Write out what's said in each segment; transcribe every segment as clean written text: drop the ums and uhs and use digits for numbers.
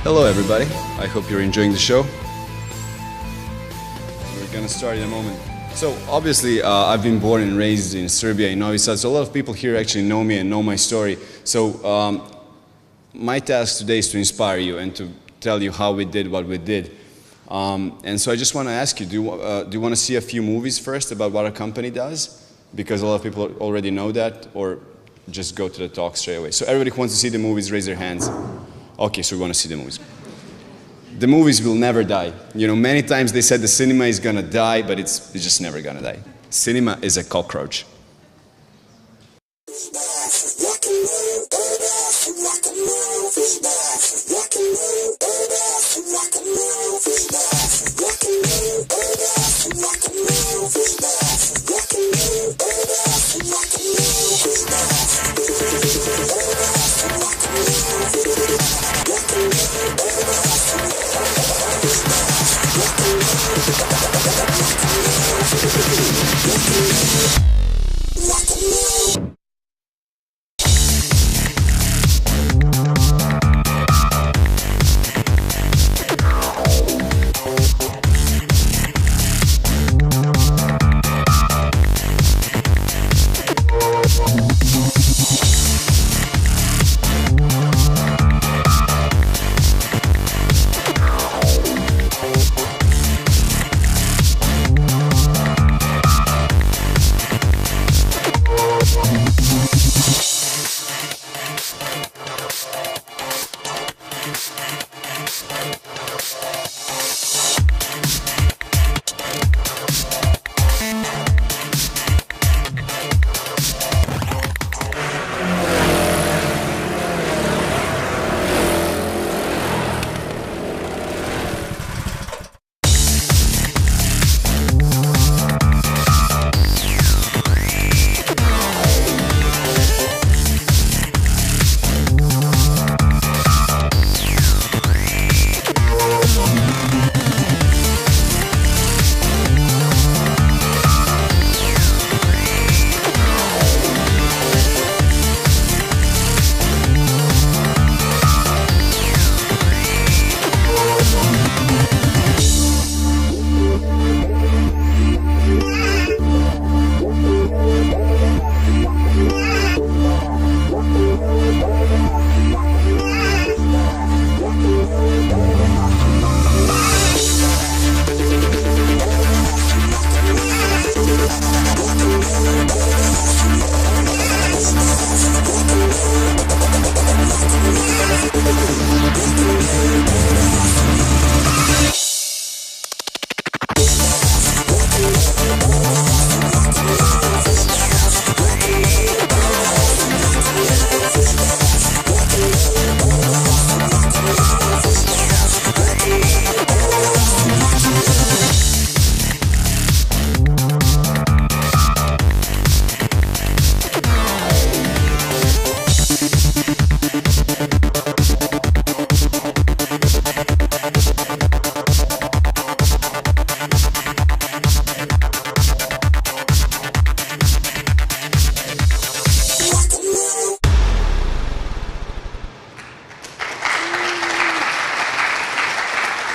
Hello everybody, I hope you're enjoying the show. We're gonna start in a moment. So obviously I've been born and raised in Serbia, in Novi Sad, so a lot of people here actually know me and know my story. So my task today is to inspire you and to tell you how we did what we did. And so I just want to ask you, do you want to see a few movies first about what our company does? Because a lot of people already know that, or just go to the talk straight away. So everybody who wants to see the movies, raise their hands. Okay, so we want to see the movies. The movies will never die. You know, many times they said the cinema is gonna die, but it's just never gonna die. Cinema is a cockroach.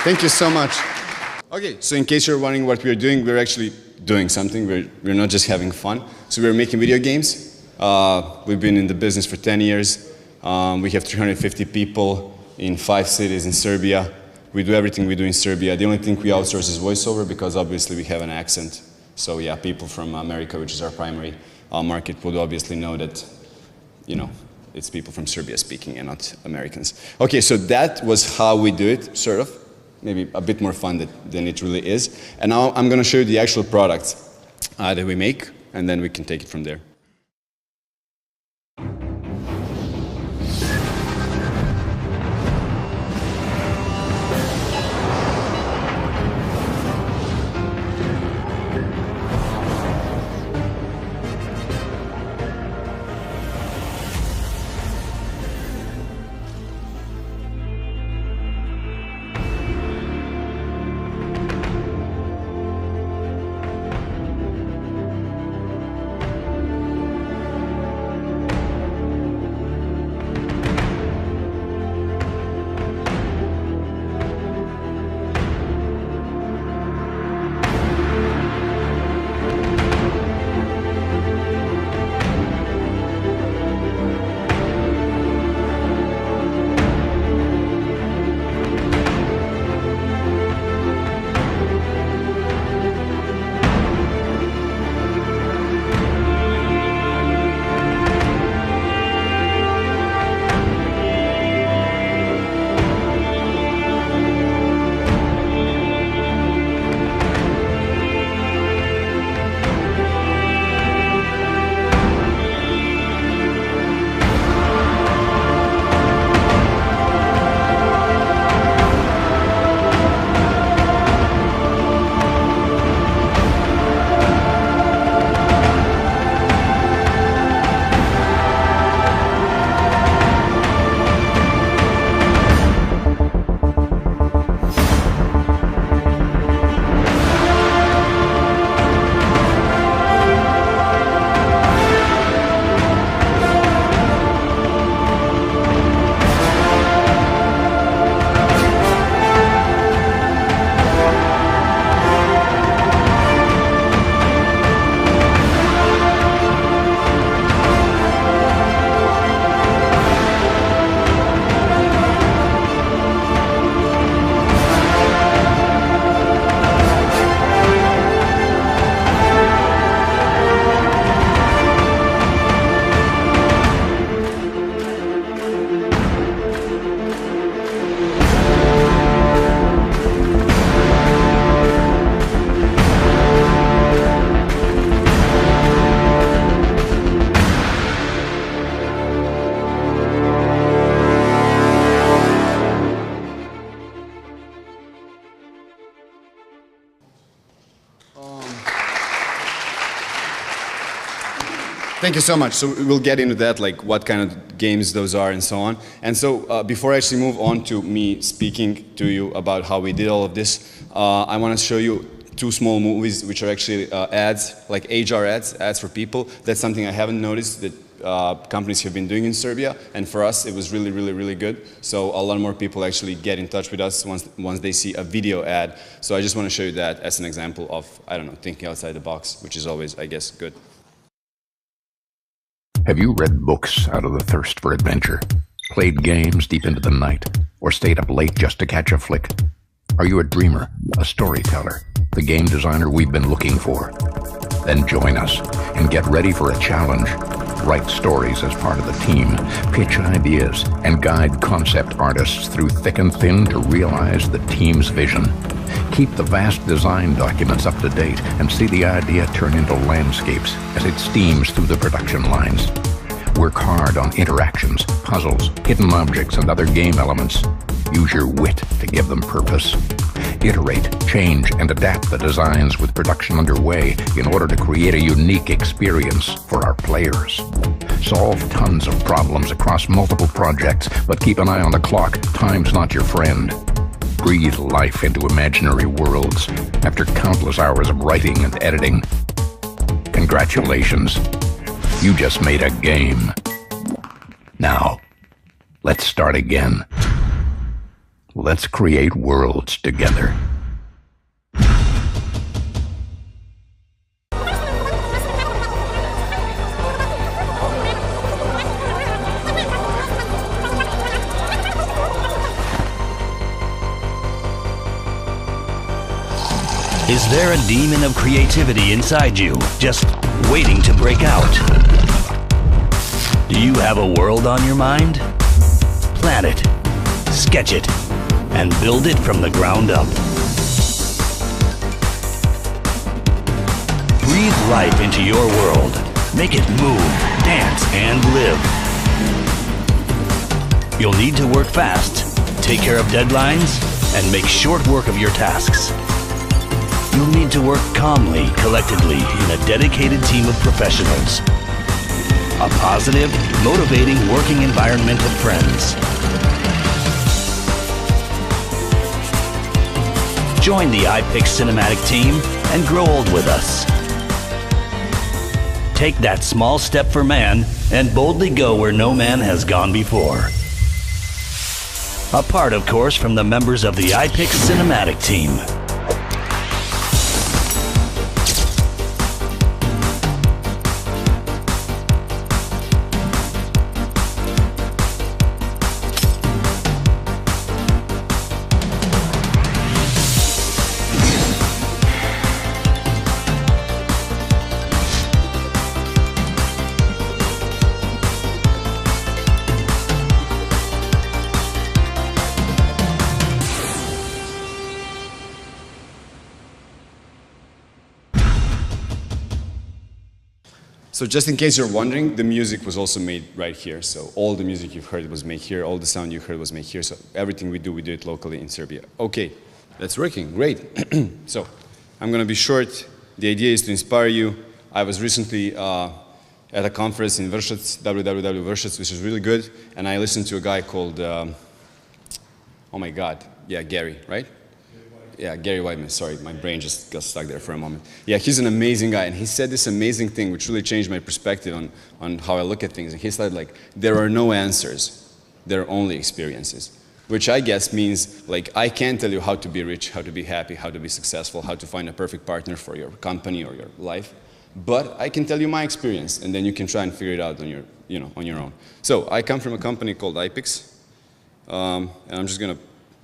Thank you so much. Okay, so in case you're wondering what we're doing, we're actually doing something. We're not just having fun. So we're making video games. We've been in the business for 10 years. We have 350 people in 5 cities in Serbia. We do everything we do in Serbia. The only thing we outsource is voiceover because obviously we have an accent. So yeah, people from America, which is our primary market, would obviously know that, you know, it's people from Serbia speaking and not Americans. Okay, so that was how we do it, sort of. Maybe a bit more fun than it really is. And now I'm going to show you the actual products that we make, and then we can take it from there. Thank you so much. So we'll get into that, like what kind of games those are and so on. And so before I actually move on to me speaking to you about how we did all of this, I want to show you 2 small movies which are actually ads, like HR ads for people. That's something I haven't noticed that companies have been doing in Serbia, and for us it was really good. So a lot more people actually get in touch with us once they see a video ad. So I just want to show you that as an example of, I don't know, thinking outside the box, which is always, I guess, good. Have you read books out of the thirst for adventure, played games deep into the night, or stayed up late just to catch a flick? Are you a dreamer, a storyteller, the game designer we've been looking for? Then join us and get ready for a challenge. Write stories as part of the team, pitch ideas, and guide concept artists through thick and thin to realize the team's vision. Keep the vast design documents up to date and see the idea turn into landscapes as it steams through the production lines. Work hard on interactions, puzzles, hidden objects, and other game elements. Use your wit to give them purpose. Iterate, change, and adapt the designs with production underway in order to create a unique experience for our players. Solve tons of problems across multiple projects, but keep an eye on the clock. Time's not your friend. Breathe life into imaginary worlds after countless hours of writing and editing. Congratulations. You just made a game. Now, let's start again. Let's create worlds together. Is there a demon of creativity inside you, just waiting to break out? Do you have a world on your mind? Plan it, sketch it, and build it from the ground up. Breathe life into your world. Make it move, dance, and live. You'll need to work fast, take care of deadlines, and make short work of your tasks. You'll need to work calmly, collectedly, in a dedicated team of professionals. A positive, motivating working environment of friends. Join the Eipix cinematic team and grow old with us. Take that small step for man and boldly go where no man has gone before. Apart, of course, from the members of the Eipix cinematic team. So just in case you're wondering, the music was also made right here. So all the music you've heard was made here, all the sound you heard was made here. So everything we do it locally in Serbia. Okay, that's working, great. So I'm gonna be short. The idea is to inspire you. I was recently at a conference in Vršac, www Vršac, which is really good. And I listened to a guy called, oh my God, yeah, Gary, right? Yeah, Gary Whiteman, sorry, my brain just got stuck there for a moment. Yeah, he's an amazing guy, and he said this amazing thing which really changed my perspective on how I look at things. And he said, like, there are no answers, there are only experiences. Which I guess means, like, I can't tell you how to be rich, how to be happy, how to be successful, how to find a perfect partner for your company or your life. But I can tell you my experience, and then you can try and figure it out on your, on your own. So I come from a company called Eipix, and I'm just gonna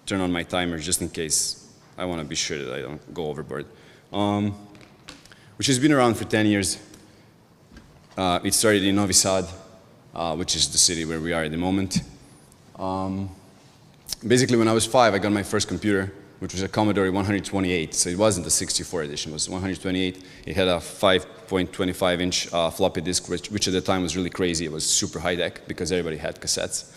turn on my timer just in case. I want to be sure that I don't go overboard. Which has been around for 10 years. It started in Novi Sad, which is the city where we are at the moment. Basically, when I was 5, I got my first computer, which was a Commodore 128. So it wasn't the 64 edition, it was 128. It had a 5.25-inch floppy disk, which at the time was really crazy. It was super high-tech because everybody had cassettes.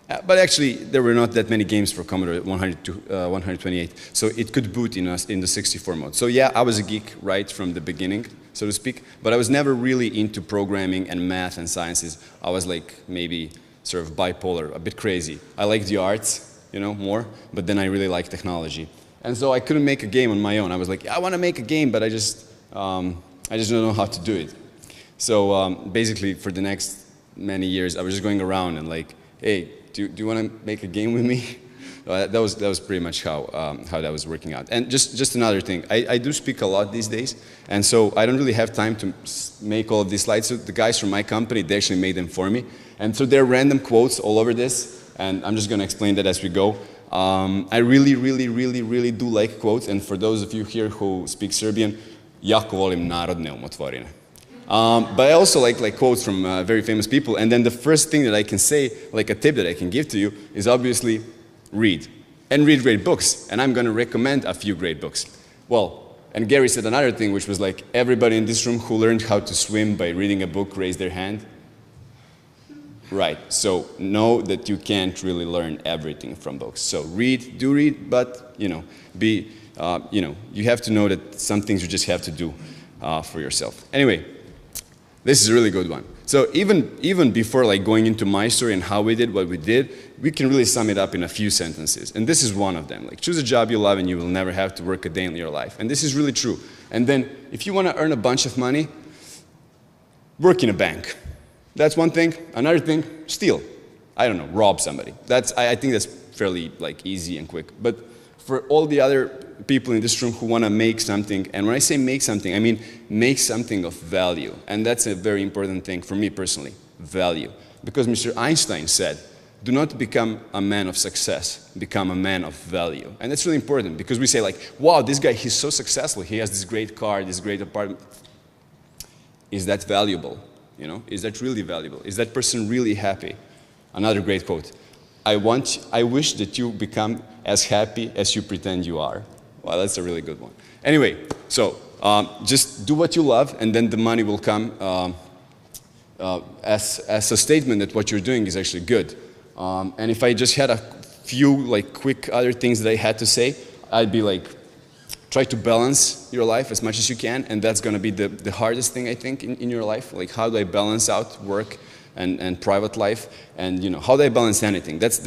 But actually, there were not that many games for Commodore 128, so it could boot in the 64 mode. So yeah, I was a geek right from the beginning, so to speak, but I was never really into programming and math and sciences. I was like maybe sort of bipolar, a bit crazy. I like the arts, you know, more, but then I really like technology. And so I couldn't make a game on my own. I was like, I want to make a game, but I just don't know how to do it. So basically, for the next many years, I was just going around and like, hey, do you want to make a game with me? That was pretty much how that was working out. And just another thing, I do speak a lot these days, and so I don't really have time to make all of these slides. So the guys from my company, they actually made them for me. And so there are random quotes all over this, and I'm just going to explain that as we go. I really do like quotes, and for those of you here who speak Serbian, jako volim narodne umotvorine. But I also like quotes from very famous people, and then the first thing that I can say, like a tip that I can give to you, is obviously read. And read great books, and I'm going to recommend a few great books. Well, and Gary said another thing, which was like, everybody in this room who learned how to swim by reading a book, raise their hand. Right, so know that you can't really learn everything from books. So do read, but, you know, you have to know that some things you just have to do for yourself. Anyway, this is a really good one. So even before like going into my story and how we did what we did, we can really sum it up in a few sentences. And this is one of them. Like, choose a job you love and you will never have to work a day in your life. And this is really true. And then if you want to earn a bunch of money, work in a bank. That's one thing. Another thing, steal. I don't know, rob somebody. I think that's fairly like easy and quick. But for all the other people in this room who want to make something, and when I say make something, I mean make something of value. And that's a very important thing for me personally, value. Because Mr. Einstein said, do not become a man of success, become a man of value. And that's really important because we say like, wow, this guy, he's so successful. He has this great car, this great apartment. Is that valuable? You know, is that really valuable? Is that person really happy? Another great quote. I wish that you become as happy as you pretend you are. Wow, that's a really good one. Anyway, so just do what you love, and then the money will come as a statement that what you're doing is actually good. And if I just had a few like quick other things that I had to say, I'd be like, try to balance your life as much as you can, and that's going to be the hardest thing I think in your life. Like, how do I balance out work and private life, and you know, how do I balance anything? That's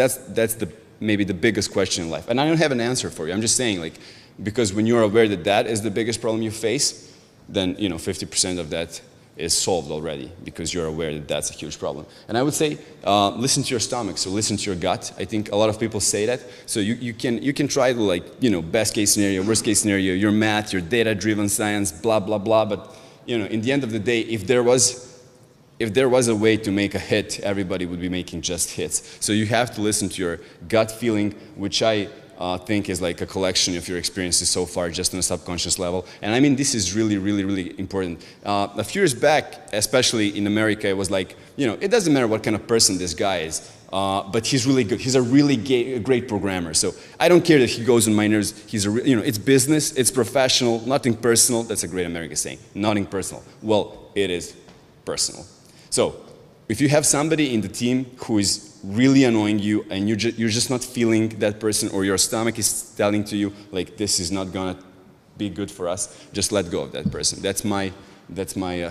maybe the biggest question in life, and I don't have an answer for you. I'm just saying, like, because when you're aware that that is the biggest problem you face, then you know 50% of that is solved already because you're aware that that's a huge problem. And I would say listen to your stomach, so listen to your gut. I think a lot of people say that, so you can try to, like, you know, best case scenario, worst case scenario, your math, your data-driven science, blah blah blah. But you know, in the end of the day, if there was a way to make a hit, everybody would be making just hits. So you have to listen to your gut feeling, which I think is like a collection of your experiences so far, just on a subconscious level. And I mean, this is really important. A few years back, especially in America, it was like, you know, it doesn't matter what kind of person this guy is, but he's really good. He's a really great programmer. So I don't care that he goes on my nerves. He's you know, it's business, it's professional, nothing personal. That's a great American saying, nothing personal. Well, it is personal. So if you have somebody in the team who is really annoying you and you're just not feeling that person, or your stomach is telling to you like, this is not gonna be good for us, just let go of that person. That's my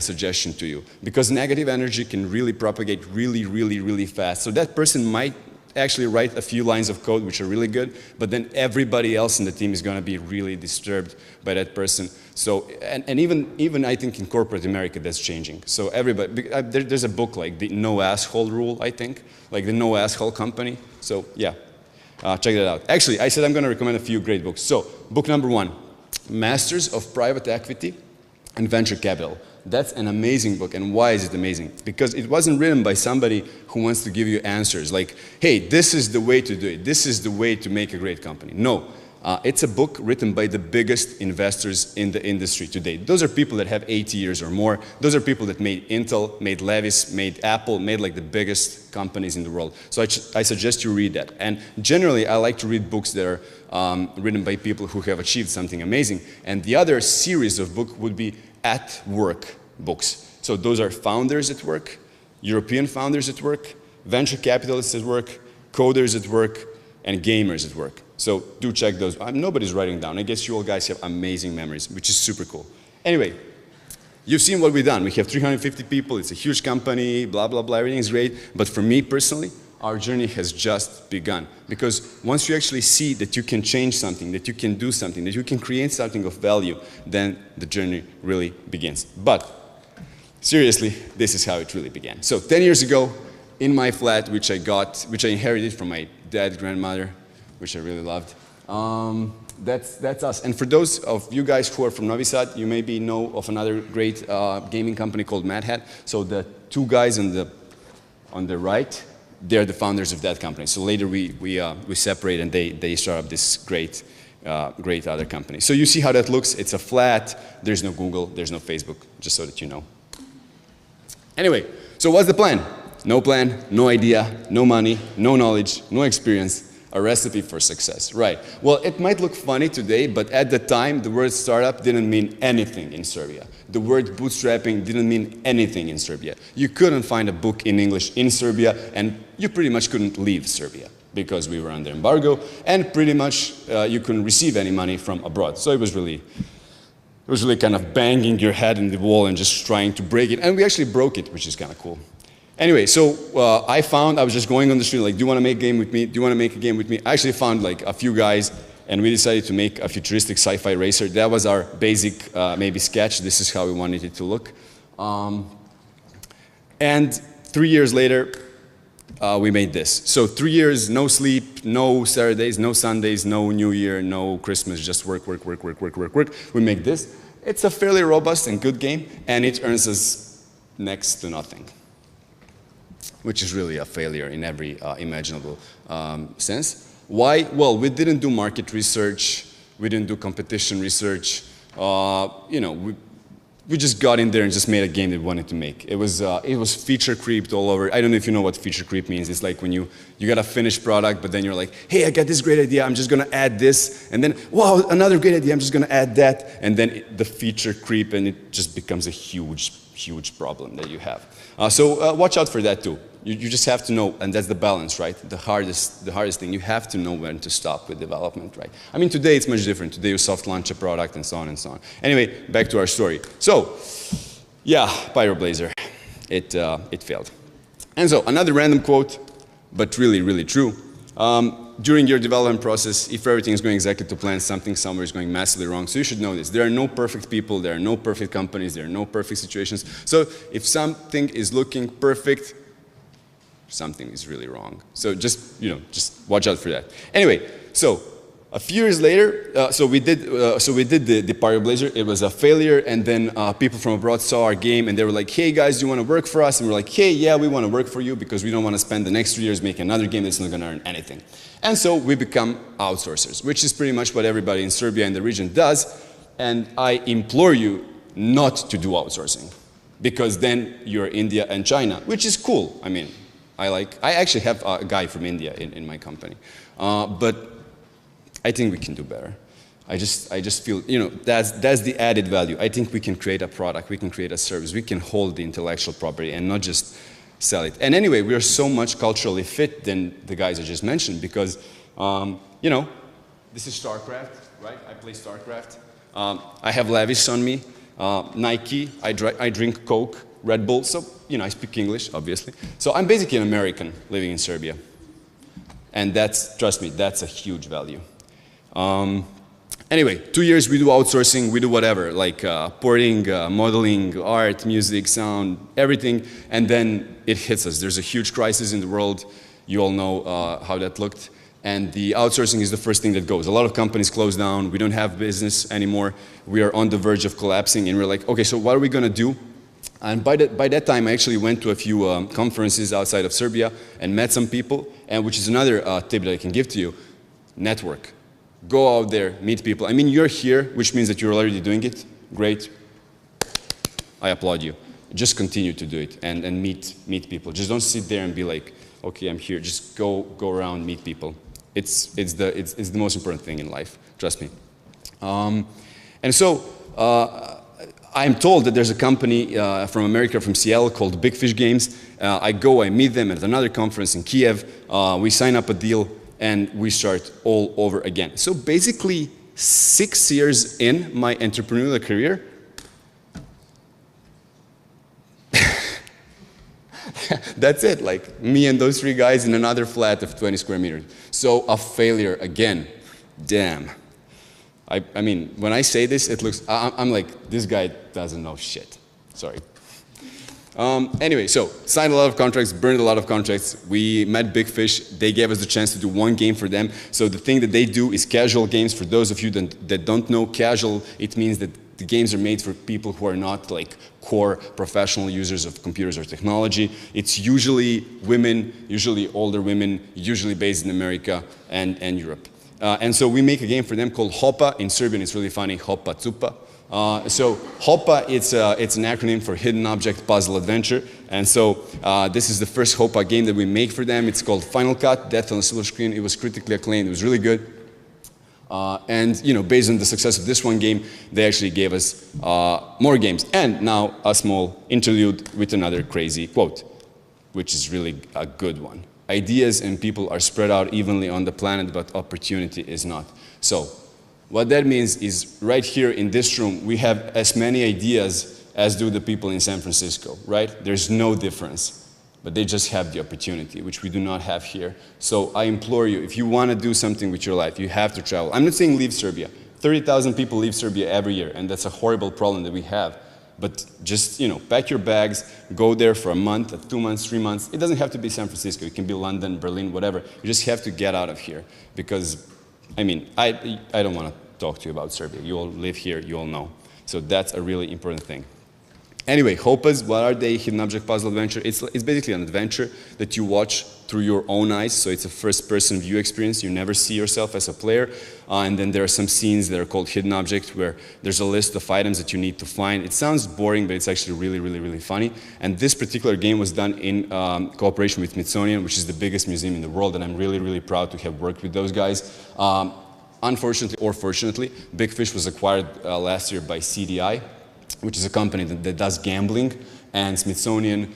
suggestion to you, because negative energy can really propagate really fast. So that person might actually write a few lines of code which are really good, but then everybody else in the team is going to be really disturbed by that person. So, and even I think in corporate America that's changing. So everybody, there's a book like the No Asshole Rule, I think, like the No Asshole Company. So yeah, check that out. Actually, I said I'm going to recommend a few great books. So book number 1, Masters of Private Equity and Venture Capital. That's an amazing book. And why is it amazing? Because it wasn't written by somebody who wants to give you answers like, hey, this is the way to do it. This is the way to make a great company. No. It's a book written by the biggest investors in the industry today. Those are people that have 80 years or more. Those are people that made Intel, made Levis, made Apple, made like the biggest companies in the world. So I suggest you read that. And generally, I like to read books that are written by people who have achieved something amazing. And the other series of books would be at work books. So those are founders at work, European founders at work, venture capitalists at work, coders at work, and gamers at work. So do check those. Nobody's writing down. I guess you all guys have amazing memories, which is super cool. Anyway, you've seen what we've done. We have 350 people. It's a huge company, blah, blah, blah. Everything's great. But for me personally, our journey has just begun. Because once you actually see that you can change something, that you can do something, that you can create something of value, then the journey really begins. But seriously, this is how it really began. So 10 years ago, in my flat, which I inherited from my dad, grandmother, which I really loved, that's us. And for those of you guys who are from Novi Sad, you maybe know of another great gaming company called Mad Hat. So the two guys on the right, they're the founders of that company. So later we separate and they start up this great other company. So you see how that looks. It's a flat. There's no Google. There's no Facebook, just so that you know. Anyway, so what's the plan? No plan, no idea, no money, no knowledge, no experience. A recipe for success, right? Well, it might look funny today, but at the time, the word startup didn't mean anything in Serbia. The word bootstrapping didn't mean anything in Serbia. You couldn't find a book in English in Serbia, and you pretty much couldn't leave Serbia because we were under embargo, and pretty much you couldn't receive any money from abroad. So it was really kind of banging your head in the wall and just trying to break it, and we actually broke it, which is kind of cool. Anyway, so I was just going on the street, like, do you want to make a game with me? Do you want to make a game with me? I actually found like a few guys, and we decided to make a futuristic sci-fi racer. That was our basic, maybe sketch. This is how we wanted it to look. And 3 years later, we made this. So 3 years, no sleep, no Saturdays, no Sundays, no New Year, no Christmas, just work, work, work, work, work, work, work. We make this. It's a fairly robust and good game, and it earns us next to nothing, which is really a failure in every imaginable sense. Why? Well, we didn't do market research, we didn't do competition research, we just got in there and just made a game that we wanted to make. It was feature creeped all over. I don't know if you know what feature creep means. It's like when you got a finished product, but then you're like, hey, I got this great idea, I'm just gonna add this, and then, wow, another great idea, I'm just gonna add that, and then the feature creep, and it just becomes a huge problem that you have. So watch out for that too. You just have to know, and that's the balance, right? The hardest thing, you have to know when to stop with development, right? I mean, today it's much different. Today you soft launch a product and so on and so on. Anyway, back to our story. So, yeah, Pyroblazer, it failed. And so, another random quote, but really, really true. During your development process, if everything is going exactly to plan, something somewhere is going massively wrong. So you should know this. There are no perfect people, there are no perfect companies, there are no perfect situations. So if something is looking perfect, something is really wrong. So just watch out for that. Anyway, so a few years later, so we did the Pyroblazer. It was a failure, and then people from abroad saw our game, and they were like, hey guys, do you want to work for us? And we're like, hey, yeah, we want to work for you because we don't want to spend the next 3 years making another game that's not going to earn anything. And so we become outsourcers, which is pretty much what everybody in Serbia and the region does. And I implore you not to do outsourcing, because then you're India and China, which is cool. I mean, I actually have a guy from India in my company, but I think we can do better. I just feel, that's the added value. I think we can create a product, we can create a service, we can hold the intellectual property and not just sell it. And anyway, we are so much culturally fit than the guys I just mentioned, because, this is StarCraft, right? I play StarCraft. I have Levi's on me, Nike, I drink Coke, Red Bull, so, I speak English, obviously. So I'm basically an American living in Serbia. And trust me, that's a huge value. Anyway, 2 years we do outsourcing, we do whatever, like porting, modeling, art, music, sound, everything, and then it hits us. There's a huge crisis in the world. You all know how that looked. And the outsourcing is the first thing that goes. A lot of companies close down. We don't have business anymore. We are on the verge of collapsing, and we're like, okay, so what are we going to do? And by that time, I actually went to a few conferences outside of Serbia and met some people, and which is another tip that I can give to you: network. Go out there, meet people. I mean, you're here, which means that you're already doing it. Great. I applaud you. Just continue to do it and meet people. Just don't sit there and be like, okay, I'm here. Just go around, meet people. It's the most important thing in life. Trust me. And so I'm told that there's a company from America, from Seattle, called Big Fish Games. I go, I meet them at another conference in Kiev. We sign up a deal, and we start all over again. So basically, 6 years in my entrepreneurial career, that's it, like me and those 3 guys in another flat of 20 square meters. So a failure again, damn. I mean, when I say this, it looks, I'm like, this guy doesn't know shit, sorry. Anyway, so signed a lot of contracts, burned a lot of contracts. We met Big Fish. They gave us the chance to do 1 game for them. So the thing that they do is casual games. For those of you that don't know casual, it means that the games are made for people who are not like core professional users of computers or technology. It's usually women, usually older women, usually based in America and Europe. And so we make a game for them called Hopa. In Serbian, it's really funny, Hopa Cupa. So Hopa, it's an acronym for Hidden Object Puzzle Adventure. And so this is the first Hopa game that we make for them. It's called Final Cut, Death on a Silver Screen. It was critically acclaimed. It was really good. And you know, based on the success of this 1 game, they actually gave us more games. And now a small interlude with another crazy quote, which is really a good one. Ideas and people are spread out evenly on the planet, but opportunity is not. So what that means is right here in this room, we have as many ideas as do the people in San Francisco, right? There's no difference, but they just have the opportunity, which we do not have here. So I implore you, if you want to do something with your life, you have to travel. I'm not saying leave Serbia. 30,000 people leave Serbia every year, and that's a horrible problem that we have. But just, you know, pack your bags, go there for a month, 2 months, 3 months. It doesn't have to be San Francisco. It can be London, Berlin, whatever. You just have to get out of here. Because, I mean, I don't want to talk to you about Serbia. You all live here, you all know. So that's a really important thing. Anyway, Hopas, what are they? Hidden Object Puzzle Adventure. It's basically an adventure that you watch through your own eyes, so it's a first-person view experience. You never see yourself as a player. And then there are some scenes that are called Hidden Object, where there's a list of items that you need to find. It sounds boring, but it's actually really, really, really funny. And this particular game was done in cooperation with Smithsonian, which is the biggest museum in the world, and I'm really, really proud to have worked with those guys. Unfortunately, or fortunately, Big Fish was acquired last year by CDI, which is a company that does gambling, and Smithsonian,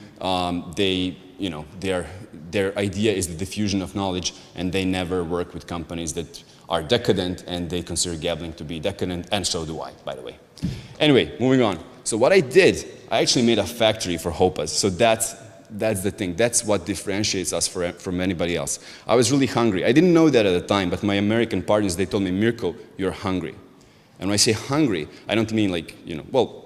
their idea is the diffusion of knowledge, and they never work with companies that are decadent, and they consider gambling to be decadent, and so do I, by the way. Anyway, moving on. So what I did, I actually made a factory for Hopas. So that's the thing. That's what differentiates us from anybody else. I was really hungry. I didn't know that at the time, but my American partners, they told me, Mirko, you're hungry. And when I say hungry, I don't mean like, you know, well,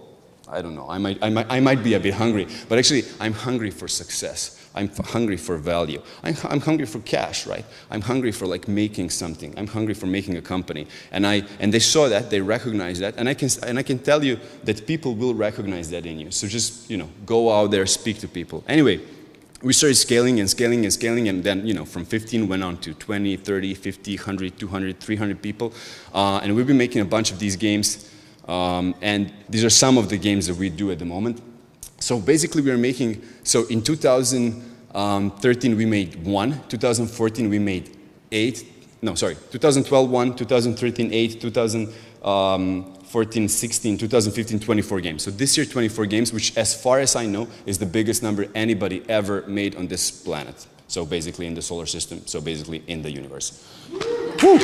I don't know, I might be a bit hungry, but actually I'm hungry for success. I'm hungry for value. I'm hungry for cash, right? I'm hungry for like making something. I'm hungry for making a company. And they saw that, they recognized that, and I can tell you that people will recognize that in you. So just, you know, go out there, speak to people. Anyway, we started scaling and scaling and scaling, and then, you know, from 15 went on to 20, 30, 50, 100, 200, 300 people. And we've been making a bunch of these games. And these are some of the games that we do at the moment. So basically we are making, so in 2013 we made 1, 2014 we made 8, no sorry, 2012 1, 2013 8, 2014 16, 2015 24 games. So this year 24 games, which as far as I know is the biggest number anybody ever made on this planet. So basically in the solar system, so basically in the universe. Woo.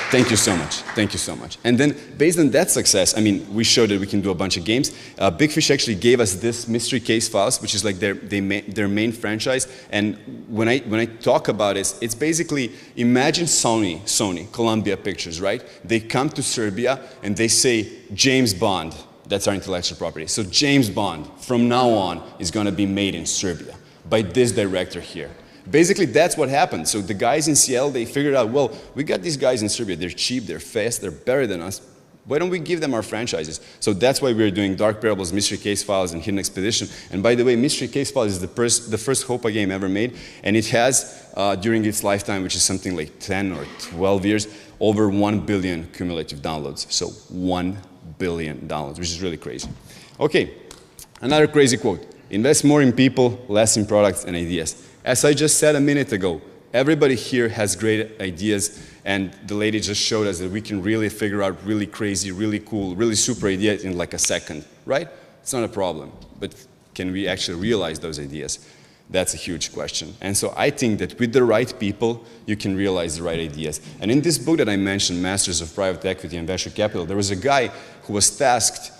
Thank you so much. Thank you so much. And then, based on that success, I mean, we showed that we can do a bunch of games. Big Fish actually gave us this mystery case files, which is like their main franchise. And when I talk about it, it's basically, imagine Sony, Columbia Pictures, right? They come to Serbia and they say, James Bond, that's our intellectual property. So James Bond, from now on, is going to be made in Serbia by this director here. Basically, that's what happened. So the guys in Seattle, they figured out, well, we got these guys in Serbia. They're cheap, they're fast, they're better than us. Why don't we give them our franchises? So that's why we're doing Dark Parables, Mystery Case Files, and Hidden Expedition. And by the way, Mystery Case Files is the first Hopa game ever made. And it has, during its lifetime, which is something like 10 or 12 years, over 1 billion cumulative downloads. So $1 billion, which is really crazy. Okay, another crazy quote. Invest more in people, less in products and ideas. As I just said a minute ago, everybody here has great ideas And the lady just showed us that we can really figure out really crazy, really cool, really super ideas in like a second, right? It's not a problem, but can we actually realize those ideas? That's a huge question. And so I think that with the right people, you can realize the right ideas. And in this book that I mentioned, Masters of Private Equity and Venture Capital, there was a guy who was tasked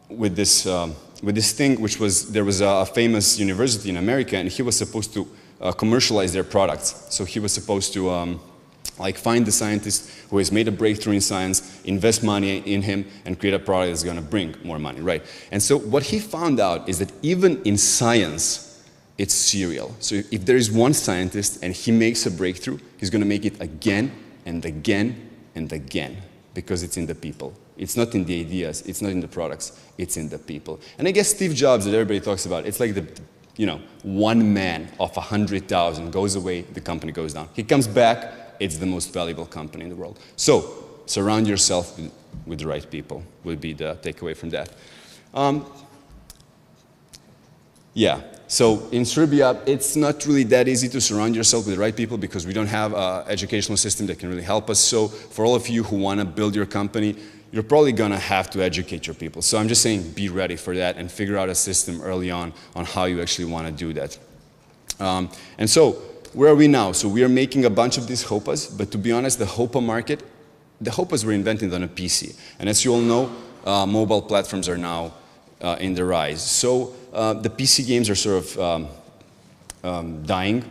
with this thing, which was, there was a famous university in America, and he was supposed to commercialize their products. So he was supposed to like find the scientist who has made a breakthrough in science, invest money in him, and create a product that's going to bring more money, right? And so what he found out is that even in science, it's serial. So if there is one scientist and he makes a breakthrough, he's going to make it again and again and again, because it's in the people. It's not in the ideas, it's not in the products, it's in the people. And I guess Steve Jobs, that everybody talks about, it's like the, you know, one man of 100,000 goes away, the company goes down. He comes back, it's the most valuable company in the world. So surround yourself with the right people would be the takeaway from that. Yeah, so in Serbia, it's not really that easy to surround yourself with the right people because we don't have an educational system that can really help us. So for all of you who want to build your company, you're probably going to have to educate your people. So I'm just saying be ready for that and figure out a system early on how you actually want to do that. And so where are we now? So we are making a bunch of these HOPAs, but to be honest, the HOPA market, the HOPAs were invented on a PC. And as you all know, mobile platforms are now in the rise. So the PC games are sort of dying,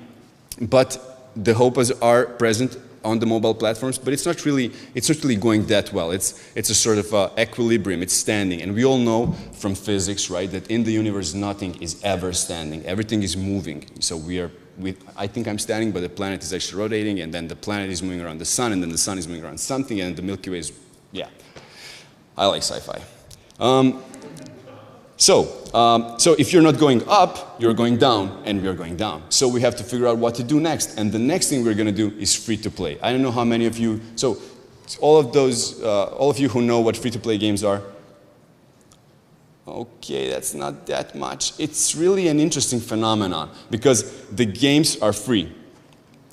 but the HOPAs are present on the mobile platforms, but it's not really going that well. It's a sort of equilibrium, it's standing. And we all know from physics, right, that in the universe nothing is ever standing, everything is moving. So I think I'm standing, but the planet is actually rotating, and then the planet is moving around the sun, and then the sun is moving around something, and the Milky Way is, yeah. I like sci-fi. So if you're not going up, you're going down, and we're going down. So we have to figure out what to do next. And the next thing we're going to do is free-to-play. I don't know how many of you, so all of you who know what free-to-play games are, okay, that's not that much. It's really an interesting phenomenon because the games are free.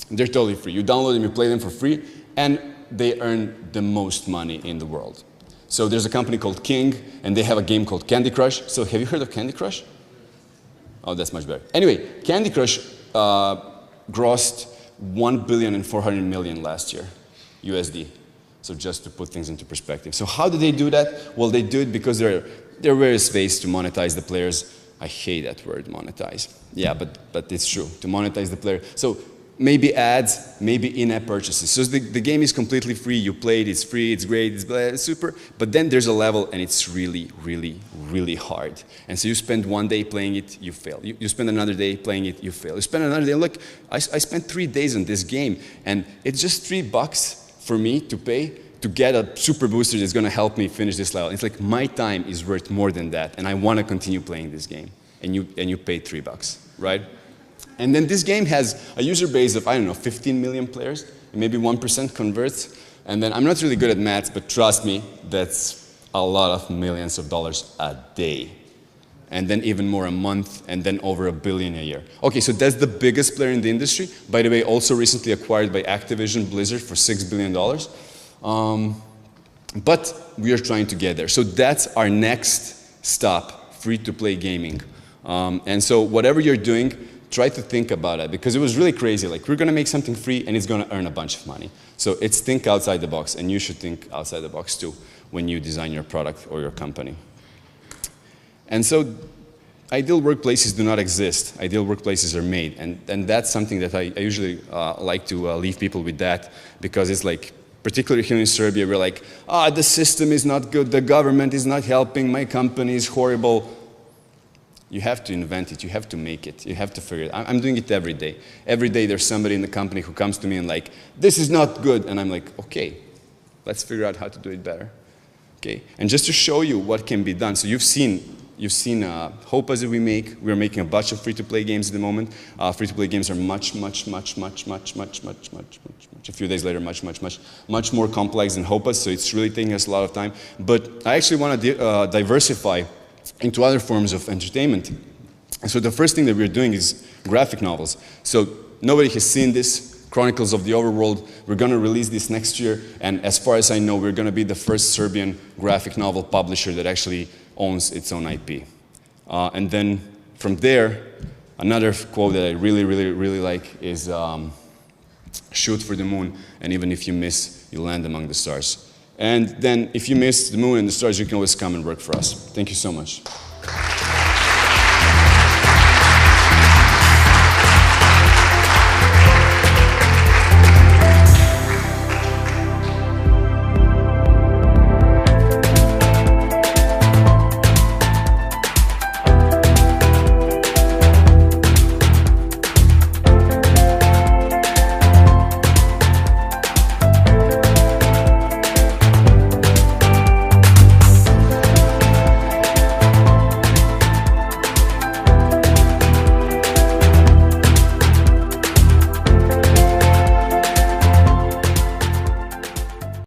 They're totally free. You download them, you play them for free, and they earn the most money in the world. So there's a company called King, and they have a game called Candy Crush. So have you heard of Candy Crush? Oh, that's much better. Anyway, Candy Crush grossed $1.4 billion last year, USD. So just to put things into perspective. So how do they do that? Well, they do it because there are various ways to monetize the players. I hate that word, monetize. Yeah, but it's true, to monetize the player. So maybe ads, maybe in-app purchases. So the game is completely free, you play it, it's free, it's great, it's super, but then there's a level and it's really, really, really hard. And so you spend one day playing it, you fail. You spend another day playing it, you fail. You spend another day, look, I spent 3 days on this game, and it's just $3 for me to pay to get a super booster that's gonna help me finish this level. It's like my time is worth more than that, and I wanna continue playing this game. And you pay $3, right? And then this game has a user base of, I don't know, 15 million players, and maybe 1% converts. And then I'm not really good at maths, but trust me, that's a lot of millions of dollars a day. And then even more a month, and then over $1 billion a year. Okay, so that's the biggest player in the industry. By the way, also recently acquired by Activision Blizzard for $6 billion. But we are trying to get there. So that's our next stop, free-to-play gaming. And so whatever you're doing, try to think about it, because it was really crazy. Like, we're going to make something free, and it's going to earn a bunch of money. So it's think outside the box, and you should think outside the box too when you design your product or your company. And so ideal workplaces do not exist. Ideal workplaces are made, and that's something that I usually like to leave people with that, because it's like, particularly here in Serbia, we're like, the system is not good, the government is not helping, my company is horrible. You have to invent it, you have to make it, you have to figure it out. I'm doing it every day. Every day there's somebody in the company who comes to me and like, this is not good. And I'm like, okay, let's figure out how to do it better. Okay? And just to show you what can be done. So you've seen HOPAs that we make. We're making a bunch of free-to-play games at the moment. Free-to-play games are much, a few days later, much more complex than HOPAs. So it's really taking us a lot of time. But I actually want to diversify into other forms of entertainment. And so the first thing that we're doing is graphic novels. So nobody has seen this. Chronicles of the Overworld. We're going to release this next year, and as far as I know, we're going to be the first Serbian graphic novel publisher that actually owns its own IP. And then from there, another quote that I really like is shoot for the moon, and even if you miss, you land among the stars. And then if you miss the moon and the stars, you can always come and work for us. Thank you so much.